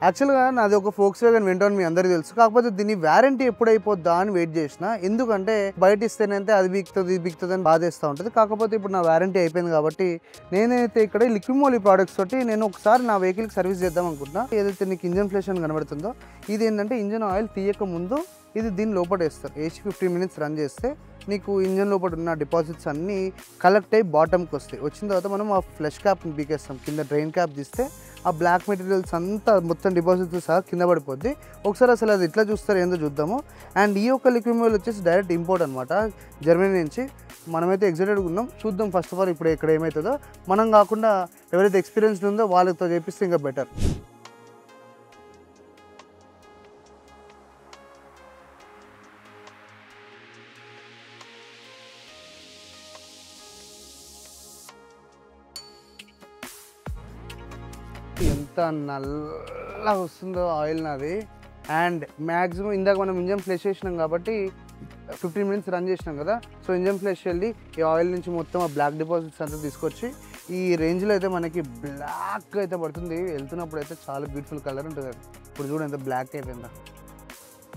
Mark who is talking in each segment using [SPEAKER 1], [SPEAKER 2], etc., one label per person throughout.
[SPEAKER 1] యాక్చువల్గా నాది ఒక Volkswagen Venton మీ అందరికీ తెలుసు. కాకపోతే దీని వారంటీ ఎప్పుడైపోద్దా అని వెయిట్ చేసిన. ఎందుకంటే బయట ఇస్తేనంటే అది బీకుతుంది ఇది బీకుతుంది అని బాధేస్తూ ఉంటుంది. కాకపోతే ఇప్పుడు నా వారంటీ అయిపోయింది కాబట్టి నేనైతే ఇక్కడ లిక్విమోలీ ప్రోడక్ట్స్ తోటి నేను ఒకసారి నా వెహికల్కి సర్వీస్ చేద్దాం అనుకుంటున్నా. ఏదైతే నీకు ఇంజన్ ఫ్లెష్ అని కనబడుతుందో ఇది ఏంటంటే ఇంజన్ ఆయిల్ తీయక ముందు ఇది దీని లోపల వేస్తారు. వేసి 15 minutes రన్ చేస్తే నీకు ఇంజన్ లోపల ఉన్న డిపాజిట్స్ అన్నీ కలెక్ట్ అయ్యి బాటమ్కి వస్తాయి. వచ్చిన తర్వాత మనం ఆ ఫ్లెష్ క్యాప్ని పీకేస్తాం. కింద డ్రైన్ క్యాప్ తీస్తే ఆ బ్లాక్ మెటీరియల్స్ అంతా మొత్తం డిపాజిట్స్ సహా కింద పడిపోద్ది. ఒకసారి అసలు అది ఎట్లా చూస్తారు ఏందో చూద్దాము. అండ్ ఈ యొక్క లిక్విడ్ వచ్చేసి డైరెక్ట్ ఇంపోర్ట్ అనమాట జర్మనీ నుంచి. మనమైతే ఎగ్జైటెడ్గా ఉన్నాం. చూద్దాం ఫస్ట్ ఆఫ్ ఆల్ ఇప్పుడు ఇక్కడ ఏమవుతుందో. మనం కాకుండా ఎవరైతే ఎక్స్పీరియన్స్ ఉందో వాళ్ళతో చేపిస్తే ఇంకా బెటర్. ఎంత నల్లగా వస్తుందో ఆయిల్ నాది. అండ్ మ్యాక్సిమం ఇందాక మనం ఇంజన్ ఫ్లెష్ చేసినాం కాబట్టి 15 minutes రన్ చేసినాం కదా. సో ఇంజన్ ఫ్లెష్ వెళ్ళి ఈ ఆయిల్ నుంచి మొత్తం ఆ బ్లాక్ డిపాజిట్స్ అంతా తీసుకొచ్చి ఈ రేంజ్లో అయితే మనకి బ్లాక్ అయితే పడుతుంది. వెళ్తున్నప్పుడు అయితే చాలా బ్యూటిఫుల్ కలర్ ఉంటుంది. ఇప్పుడు చూడు ఎంత బ్లాక్ అయిపోయిందా.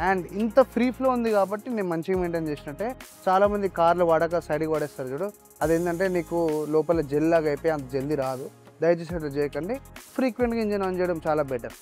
[SPEAKER 1] అండ్ ఇంత ఫ్రీ ఫ్లో ఉంది కాబట్టి నేను మంచిగా మెయింటైన్ చేసినట్టే. చాలామంది కార్లు వాడాక సైడ్కి వాడేస్తారు చూడు, అదేంటంటే నీకు లోపల జెల్ లాగా అయిపోయి అంత జల్దీ రాదు. దయచేసి అట్లా చేయకండి. ఫ్రీక్వెంట్గా ఇంజన్ ఆన్ చేయడం చాలా బెటర్.